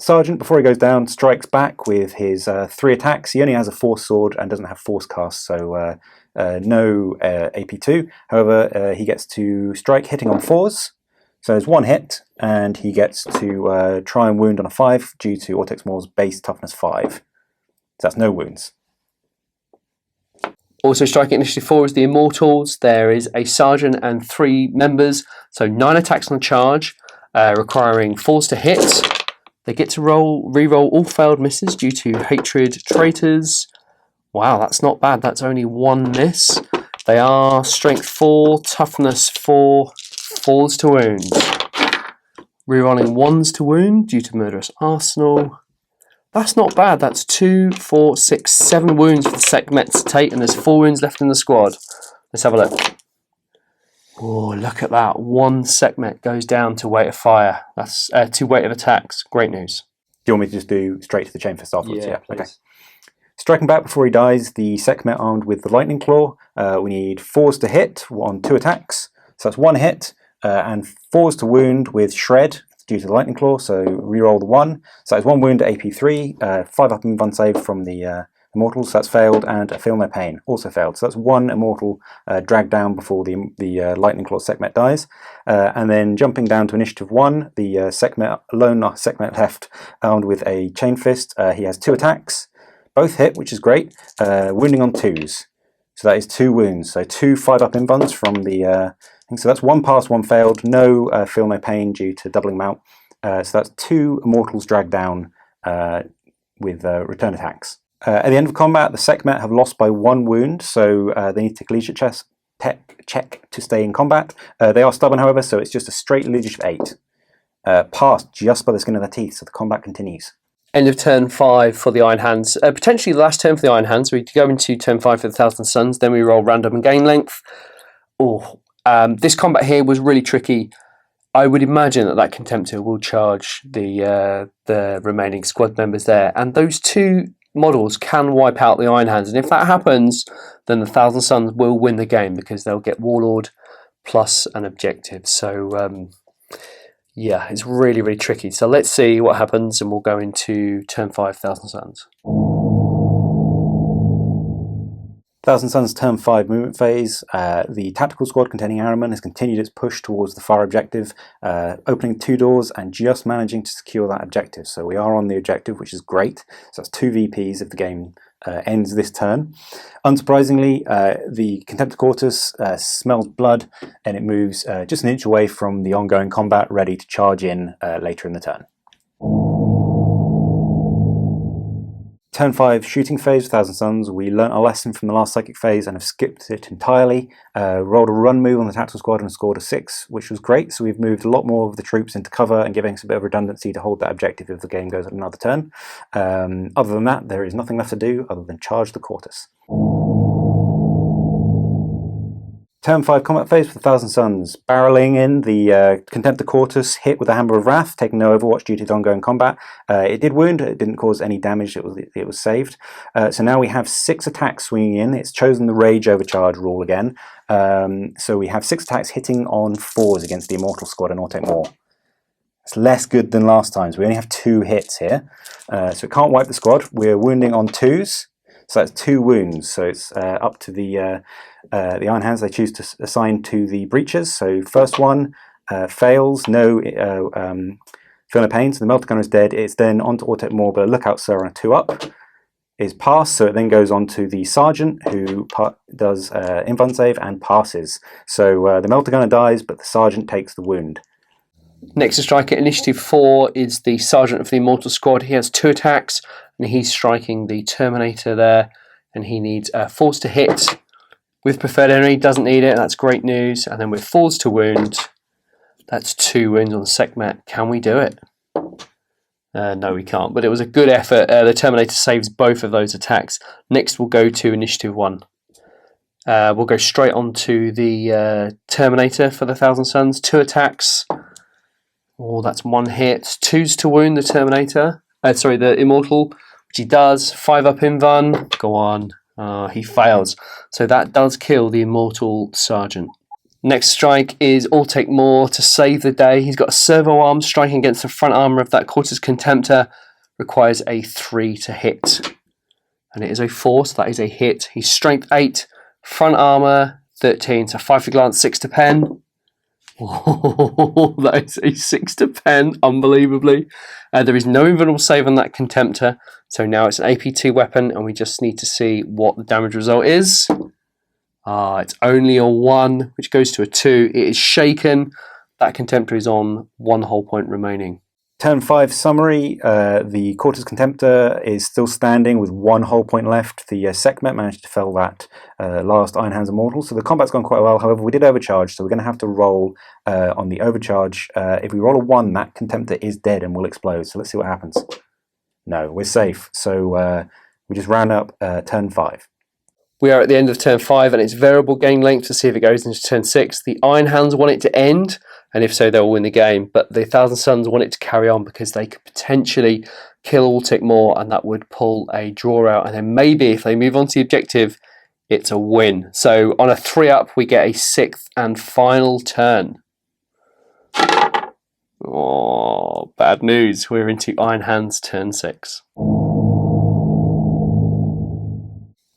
Sergeant, before he goes down, strikes back with his 3 attacks. He only has a Force Sword and doesn't have Force Cast, so no AP2. However, he gets to strike hitting on 4s. So there's 1 hit, and he gets to try and wound on a 5 due to Ortec Maw's base toughness 5. So that's no wounds. Also striking initiative 4 is the Immortals. There is a Sergeant and 3 members, so 9 attacks on the charge, requiring 4s to hit. They get to re-roll all failed misses due to hatred traitors. Wow, that's not bad. That's only 1 miss. They are strength 4, toughness 4, 4s to wound. Rerolling 1s to wound due to murderous arsenal. That's not bad. That's 2, 4, 6, 7 wounds for the Sekhmet to take, and there's 4 wounds left in the squad. Let's have a look. Oh, look at that. 1 Sekhmet goes down to weight of fire. That's 2 weight of attacks. Great news. Do you want me to just do straight to the chain fist afterwards? Yeah, Okay. Striking back before he dies, the Sekhmet armed with the lightning claw. We need 4s to hit on 2 attacks. So that's 1 hit, and 4s to wound with shred due to the lightning claw. So reroll the 1. So that's 1 wound at AP3, 5 up in Invuln save from the Immortals, so that's failed, and a Feel No Pain also failed. So that's 1 Immortal dragged down before the Lightning Claw Sekhmet dies. And then jumping down to Initiative 1, the Sekhmet, lone Sekhmet left, armed with a Chain Fist. He has 2 attacks, both hit, which is great, wounding on 2s. So that is 2 wounds, so 2 5-up Invuns from the thing. So that's 1 pass, 1 failed, no Feel No Pain due to doubling them out. So that's 2 Immortals dragged down with return attacks. At the end of combat, the Sekhmet have lost by 1 wound, so they need to take a leadership check to stay in combat. They are stubborn, however, so it's just a straight leadership 8. Passed just by the skin of their teeth, so the combat continues. End of turn 5 for the Iron Hands. Potentially the last turn for the Iron Hands. We go into turn 5 for the Thousand Suns, then we roll random and gain length. This combat here was really tricky. I would imagine that Contemptor will charge the remaining squad members there, and those 2 models can wipe out the Iron Hands, and if that happens, then the Thousand Suns will win the game because they'll get Warlord plus an objective. So yeah, it's really, really tricky. So let's see what happens, and we'll go into turn 5 Thousand Suns. Thousand Suns turn 5 movement phase. The tactical squad containing Ahriman has continued its push towards the far objective, opening 2 doors and just managing to secure that objective. So we are on the objective, which is great. So that's 2 VPs if the game ends this turn. Unsurprisingly, the Contemptor Quartus smells blood, and it moves just an inch away from the ongoing combat, ready to charge in later in the turn. Turn 5 shooting phase, Thousand Suns. We learnt a lesson from the last psychic phase and have skipped it entirely. Rolled a run move on the tactical squad and scored a 6, which was great. So we've moved a lot more of the troops into cover and giving us a bit of redundancy to hold that objective if the game goes at another turn. Other than that, there is nothing left to do other than charge the Quartus. Turn 5 combat phase for the Thousand Suns. Barreling in, the Contemptor Quartus hit with the Hammer of Wrath, taking no overwatch due to the ongoing combat. It did wound, it didn't cause any damage, it was saved. So now we have 6 attacks swinging in. It's chosen the Rage Overcharge rule again. So we have 6 attacks hitting on 4s against the Immortal squad and Autek More. It's less good than last time, so we only have 2 hits here. So it can't wipe the squad. We're wounding on 2s, so that's 2 wounds. So it's up to the Iron Hands. They choose to assign to the breaches. So first one fails, no Feel No Pain, so the Melter Gunner is dead. It's then onto Autek More, but a Lookout Sir on a 2-up is passed, so it then goes on to the Sergeant, who does Invuln save and passes. So the Melter Gunner dies, but the Sergeant takes the wound. Next to strike at Initiative 4 is the Sergeant of the Immortal Squad. He has 2 attacks, and he's striking the Terminator there, and he needs 4s to hit. With Preferred Enemy, doesn't need it, that's great news. And then with 4s to wound, that's 2 wounds on the Sekhmet. Can we do it? No, we can't, but it was a good effort. The Terminator saves both of those attacks. Next, we'll go to Initiative 1. We'll go straight on to the Terminator for the Thousand Suns. 2 attacks. Oh, that's 1 hit. 2s to wound the Terminator. The Immortal, which he does. 5-up Invuln. Go on. He fails. So that does kill the Immortal Sergeant. Next strike is Autek More to save the day. He's got a servo arm striking against the front armour of that Quartus Contemptor. Requires a 3 to hit. And it is a 4, so that is a hit. He's strength 8, front armour 13, so 5 to glance, 6 to pen. Oh, that is a 6 to pen, unbelievably. There is no invulnerable save on that Contemptor, so now it's an AP2 weapon, and we just need to see what the damage result is. It's only a 1, which goes to a 2. It is shaken. That Contemptor is on 1 whole point remaining. Turn 5 summary. The Quartus Contemptor is still standing with 1 whole point left. The Sekhmet managed to fell that last Iron Hands Immortal, so the combat's gone quite well. However, we did overcharge, so we're going to have to roll on the overcharge. If we roll a 1, that Contemptor is dead and will explode. So let's see what happens. No, we're safe. So we just round up turn 5. We are at the end of turn 5, and it's variable game length to see if it goes into turn 6. The Iron Hands want it to end, and if so, they'll win the game. But the Thousand Suns want it to carry on because they could potentially kill Altic Maw, and that would pull a draw out. And then maybe if they move on to the objective, it's a win. So on a 3-up, we get a 6th and final turn. Oh, bad news. We're into Iron Hands turn 6.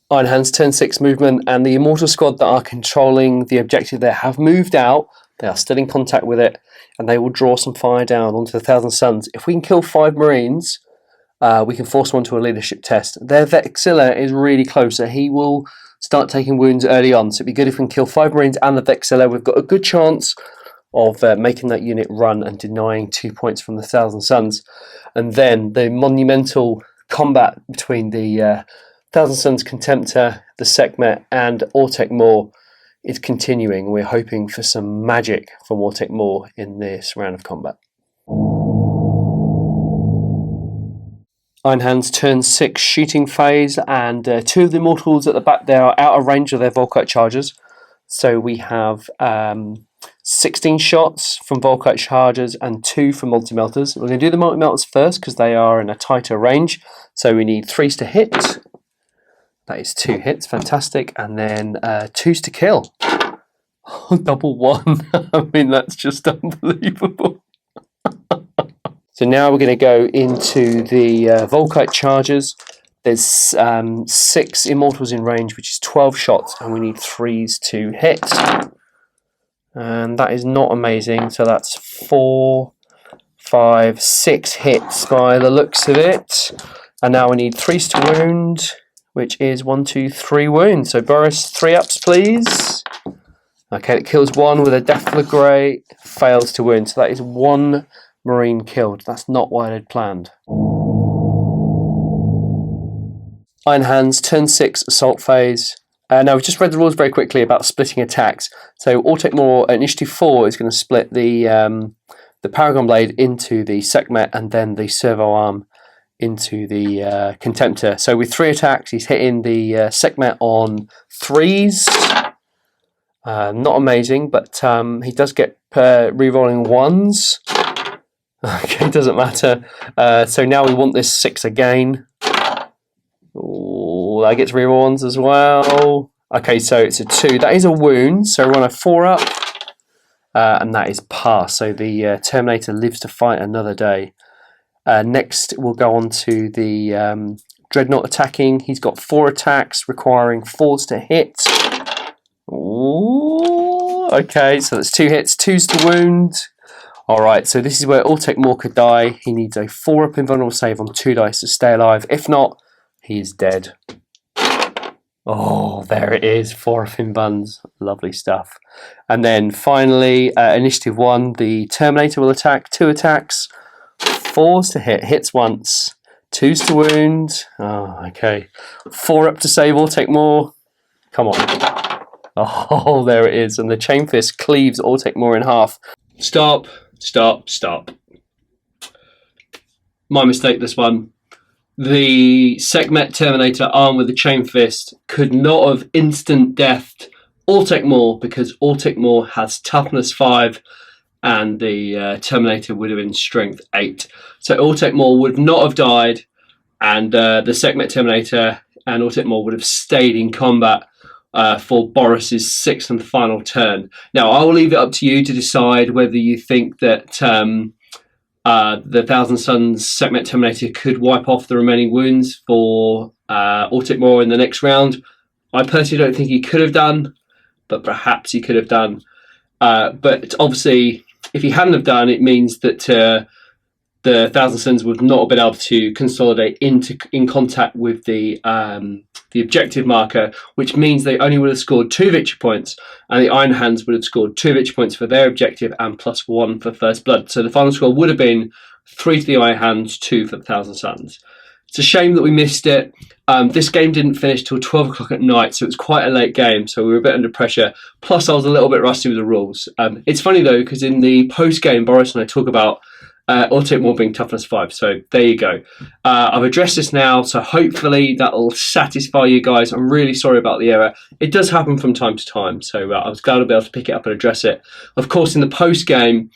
Iron Hands turn 6 movement, and the Immortal Squad that are controlling the objective there have moved out. They are still in contact with it, and they will draw some fire down onto the Thousand Suns. If we can kill 5 Marines, we can force one to a leadership test. Their Vexilla is really close, so he will start taking wounds early on. So it'd be good if we can kill 5 Marines and the Vexilla. We've got a good chance of making that unit run and denying 2 points from the Thousand Suns. And then the monumental combat between the Thousand Suns Contemptor, the Sekhmet, and Altic Maw is continuing. We're hoping for some magic from Altic Maw in this round of combat. Iron Hands turn 6 shooting phase, and 2 of the Immortals at the back there are out of range of their Volkite chargers. So we have 16 shots from Volkite chargers and 2 from multi-melters. We're going to do the multi-melters first because they are in a tighter range. So we need 3s to hit. That is 2 hits, fantastic. And then 2s to kill. Double 1. I mean, that's just unbelievable. So now we're going to go into the Volkite chargers. There's 6 Immortals in range, which is 12 shots, and we need 3s to hit. And that is not amazing. So that's 4, 5, 6 hits by the looks of it. And now we need 3s to wound, which is 1, 2, 3 wounds. So Boris, 3-ups, please. Okay, it kills 1 with a deflagrate, fails to wound. So that is 1 Marine killed. That's not what I had planned. Iron Hands, turn 6, assault phase. Now, we've just read the rules very quickly about splitting attacks. So Altic Maw, Initiative 4 is going to split the Paragon Blade into the Sekhmet and then the Servo Arm into the Contemptor. So with 3 attacks, he's hitting the Sekhmet on 3s. Not amazing, but he does get re-rolling 1s. Okay, doesn't matter. So now we want this 6 again. Ooh, that gets re-roll 1s as well. Okay, so it's a 2. That is a wound, so we're on a 4-up. And that is pass. So the Terminator lives to fight another day. Next, we'll go on to the Dreadnought attacking. He's got 4 attacks, requiring 4s to hit. Ooh, okay, so that's 2 hits, 2s to wound. Alright, so this is where Altic Maw could die. He needs a 4-up invulnerable save on 2 dice to stay alive. If not, he is dead. Oh, there it is, 4-up invuns. Lovely stuff. And then finally, Initiative 1, the Terminator will attack. 2 attacks. 4s to hit, hits once, 2s to wound. Oh, okay. 4-up to save Altic Maw. Come on. Oh, there it is. And the Chain Fist cleaves Altic Maw in half. Stop. My mistake, this one. The Sekhmet Terminator armed with the Chain Fist could not have instant deathed Altic Maw because Altic Maw has toughness 5 and the Terminator would have been strength 8. So Altic Maw would not have died, and the Sekhmet Terminator and Altic Maw would have stayed in combat for Boris's 6th and final turn. Now, I will leave it up to you to decide whether you think that the Thousand Suns Sekhmet Terminator could wipe off the remaining wounds for Altic Maw in the next round. I personally don't think he could have done, but perhaps he could have done. But obviously, if he hadn't have done, it means that the Thousand Suns would not have been able to consolidate in contact with the the objective marker, which means they only would have scored 2 victory points, and the Iron Hands would have scored 2 victory points for their objective and +1 for First Blood. So the final score would have been 3 to the Iron Hands, 2 for the Thousand Suns. It's a shame that we missed it. This game didn't finish till 12 o'clock at night, so it was quite a late game, so we were a bit under pressure. Plus, I was a little bit rusty with the rules. It's funny, though, because in the post-game, Boris and I talk about Autic More being toughness 5, so there you go. I've addressed this now, so hopefully that'll satisfy you guys. I'm really sorry about the error. It does happen from time to time, so I was glad to be able to pick it up and address it. Of course, in the post-game,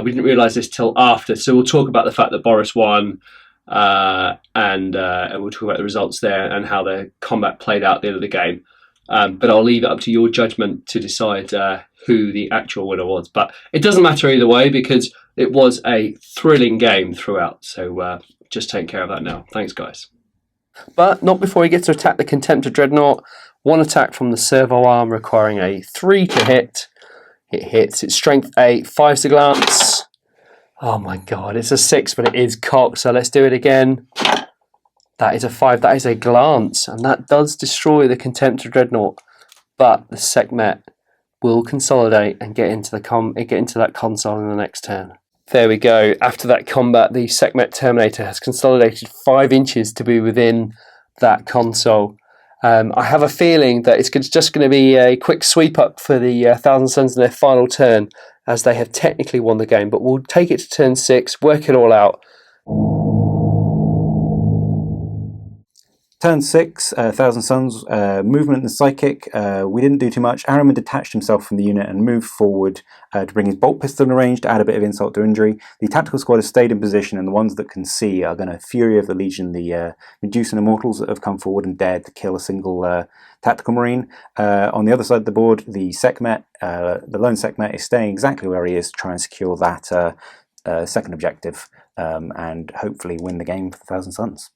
we didn't realise this till after, so we'll talk about the fact that Boris won, and we'll talk about the results there and how the combat played out at the end of the game. But I'll leave it up to your judgment to decide who the actual winner was. But it doesn't matter either way because it was a thrilling game throughout. So just take care of that now. Thanks, guys. But not before he gets to attack the Contemptor Dreadnought. One attack from the servo arm requiring a 3 to hit. It hits. It's strength 8, 5's the glance. Oh my god, it's a 6, but it is cocked, so let's do it again. That is a 5, that is a glance, and that does destroy the Contemptor Dreadnought. But the Sekhmet will consolidate and get into that console in the next turn. There we go. After that combat, the Sekhmet Terminator has consolidated 5 inches to be within that console. I have a feeling that it's just going to be a quick sweep up for the Thousand Suns in their final turn, as they have technically won the game. But we'll take it to turn 6, work it all out. Turn 6, Thousand Suns, movement and psychic. We didn't do too much. Araman detached himself from the unit and moved forward to bring his bolt pistol in range to add a bit of insult to injury. The tactical squad has stayed in position, and the ones that can see are going to Fury of the Legion, the Medusan Immortals that have come forward and dared to kill a single tactical marine. On the other side of the board, the Sekhmet, the lone Sekhmet, is staying exactly where he is to try and secure that second objective and hopefully win the game for the Thousand Suns.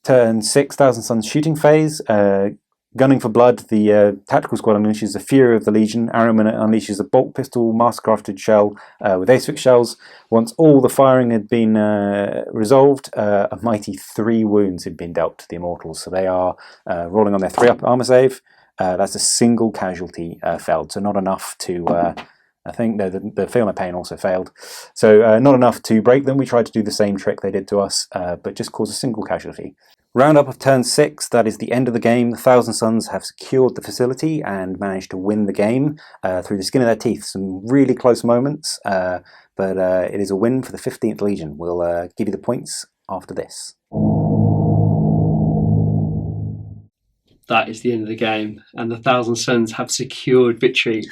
Turn 6, Thousand Suns shooting phase. Gunning for blood, the tactical squad unleashes the Fury of the Legion. Araman unleashes a bolt pistol, mastercrafted shell with Asphyx shells. Once all the firing had been resolved, a mighty 3 wounds had been dealt to the Immortals. So they are rolling on their 3-up armor save. That's a single casualty failed, so not enough to... I think the Feel No Pain also failed. So not enough to break them. We tried to do the same trick they did to us, but just cause a single casualty. Roundup of turn 6, that is the end of the game. The Thousand Suns have secured the facility and managed to win the game through the skin of their teeth. Some really close moments, but it is a win for the 15th Legion. We'll give you the points after this. That is the end of the game, and the Thousand Suns have secured victory.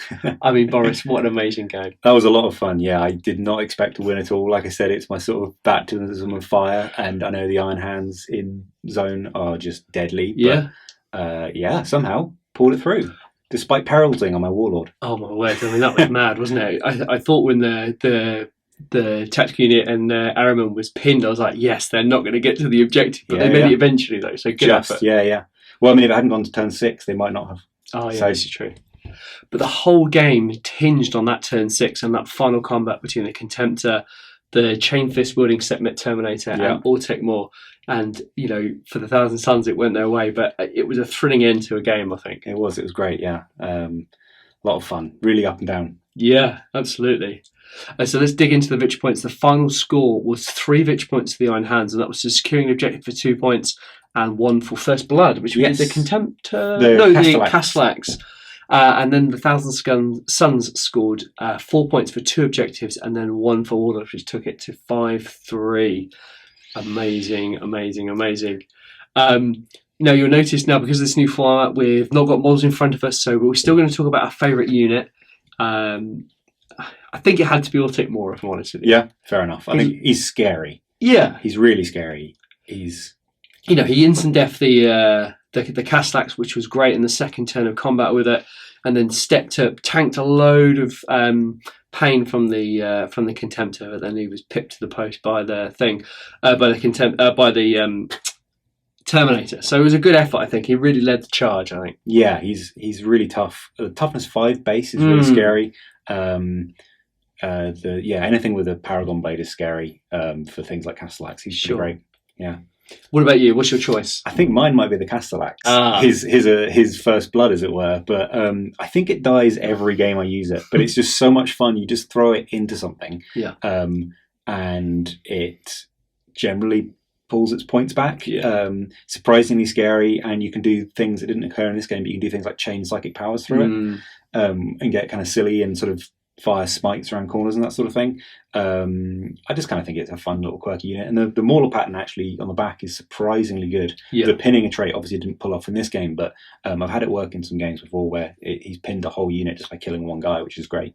I mean, Boris, what an amazing game. That was a lot of fun, yeah. I did not expect to win at all. Like I said, it's my sort of baptism of fire, and I know the Iron Hands in zone are just deadly. Yeah. But, somehow pulled it through, despite perils-ing on my Warlord. Oh, my word. I mean, that was mad, wasn't it? I thought when the tactical unit and Araman was pinned, I was like, yes, they're not going to get to the objective, but they made it eventually, though, so good effort. Yeah. Well, I mean, if it hadn't gone to turn 6, they might not have. Oh, yeah, this is true. But the whole game tinged on that turn 6 and that final combat between the Contemptor, the Chain Fist wielding Sekhmet Terminator, and Autic More. And, you know, for the Thousand Suns, it went their way, but it was a thrilling end to a game, I think. It was great, yeah. A lot of fun, really up and down. Yeah, absolutely. So let's dig into the victory points. The final score was 3 victory points for the Iron Hands, and that was securing the objective for 2 points and 1 for First Blood, which was the Contemptor... the Castellax. And then the Thousand Suns scored 4 points for 2 objectives and then 1 for Warlord, which took it to 5-3. Amazing. Now, you'll notice now, because of this new format, we've not got models in front of us, so we're still going to talk about our favourite unit. I think it had to be Autic More, if I'm honest with you. Yeah, fair enough. I mean, he's scary. Yeah. He's really scary. He's... You know, he instant death the Castellax, which was great in the second turn of combat with it, and then stepped up, tanked a load of pain from the Contemptor, but then he was pipped to the post by the Terminator. So it was a good effort, I think. He really led the charge, I think. Yeah, he's really tough. The toughness 5 base is really scary. Anything with a Paragon Blade is scary for things like Castellax. He's great. Yeah. What about you? What's your choice? I think mine might be the Castellax. His first blood, as it were. But I think it dies every game I use it. But it's just so much fun. You just throw it into something, and it generally pulls its points back. Surprisingly scary, and you can do things that didn't occur in this game. But you can do things like chain psychic powers through it, and get kind of silly and sort of fire smites around corners and that sort of thing. I just kind of think it's a fun little quirky unit, and the Mortal pattern actually on the back is surprisingly good. The pinning a trait obviously didn't pull off in this game, but I've had it work in some games before where he's pinned a whole unit just by killing one guy, which is great.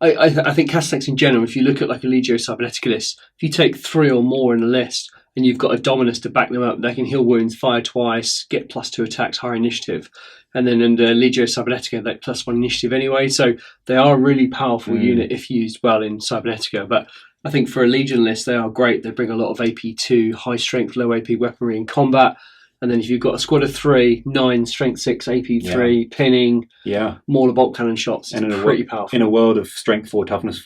I think Castellax in general, if you look at like a Legio Cybernetica list, if you take 3 or more in a list and you've got a Dominus to back them up, they can heal wounds, fire twice, get +2 attacks, higher initiative. And then under Legio Cybernetica, they +1 initiative anyway. So they are a really powerful unit if used well in Cybernetica. But I think for a Legion list, they are great. They bring a lot of AP2, high strength, low AP weaponry in combat. And then if you've got a squad of 3, 9, strength 6, AP3, pinning, Mauler bolt cannon shots, it's pretty powerful. In a world of strength 4, toughness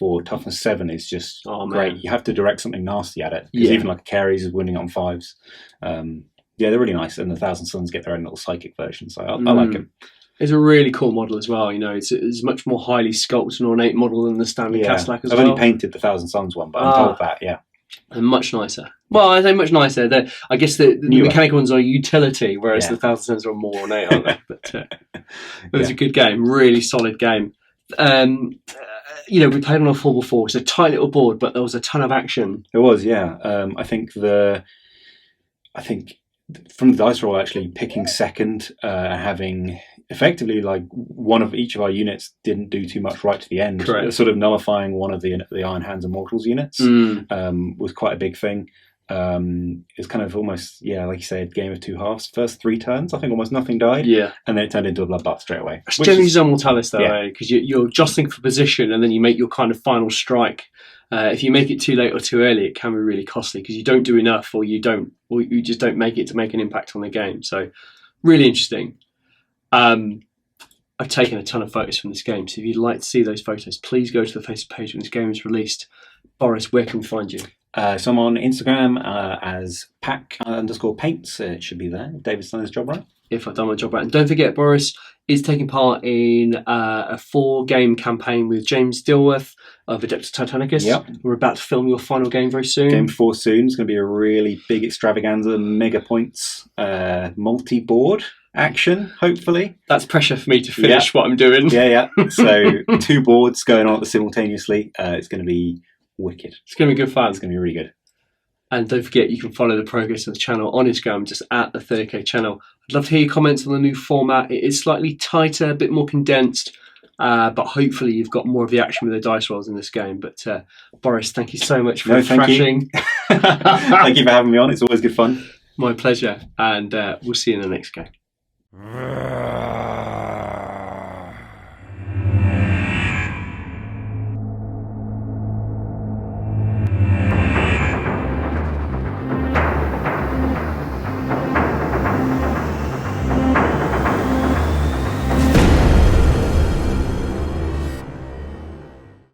7 is just great. You have to direct something nasty at it. Because even like Carries is winning on 5s. They're really nice. And the Thousand Suns get their own little psychic version. So I like them. It's a really cool model as well. You know, it's much more highly sculpted and ornate model than the standard Castellax as well. I've only painted the Thousand Suns one, but I'm told that, and much nicer. Well, I say much nicer. I guess the mechanical ones are utility, whereas the Thousand Suns are more ornate, aren't they? But it was a good game, really solid game. We played on a 4x4. It's a tight little board, but there was a ton of action. It was, I think from the dice roll, actually picking second, having effectively like one of each of our units didn't do too much right to the end. Correct. Sort of nullifying one of the Iron Hands and Mortals units was quite a big thing. It's kind of almost, like you said, game of 2 halves. First 3 turns, I think almost nothing died. And then it turned into a bloodbath straight away. It's generally on Mortalis though, because you're jostling for position and then you make your kind of final strike. If you make it too late or too early, it can be really costly because you don't do enough, or you just don't make it to make an impact on the game. So, really interesting. I've taken a ton of photos from this game, so if you'd like to see those photos, please go to the Facebook page when this game is released. Boris, where can we find you? So I'm on Instagram as pack_paints. It should be there. If David's done his job right. If I've done my job right. And don't forget, Boris is taking part in a 4-game campaign with James Dilworth of Adeptus Titanicus. We're about to film your final game very soon. Game 4 soon. It's going to be a really big extravaganza, mega points, multi-board action, hopefully. That's pressure for me to finish what I'm doing. So 2 boards going on simultaneously. It's going to be wicked. It's going to be good fun. It's going to be really good. And don't forget, you can follow the progress of the channel on Instagram, just at the 30k channel. I'd love to hear your comments on the new format. It is slightly tighter, a bit more condensed, but hopefully you've got more of the action with the dice rolls in this game. But Boris, thank you so much for refreshing. Thank you for having me on. It's always good fun. My pleasure. And we'll see you in the next game.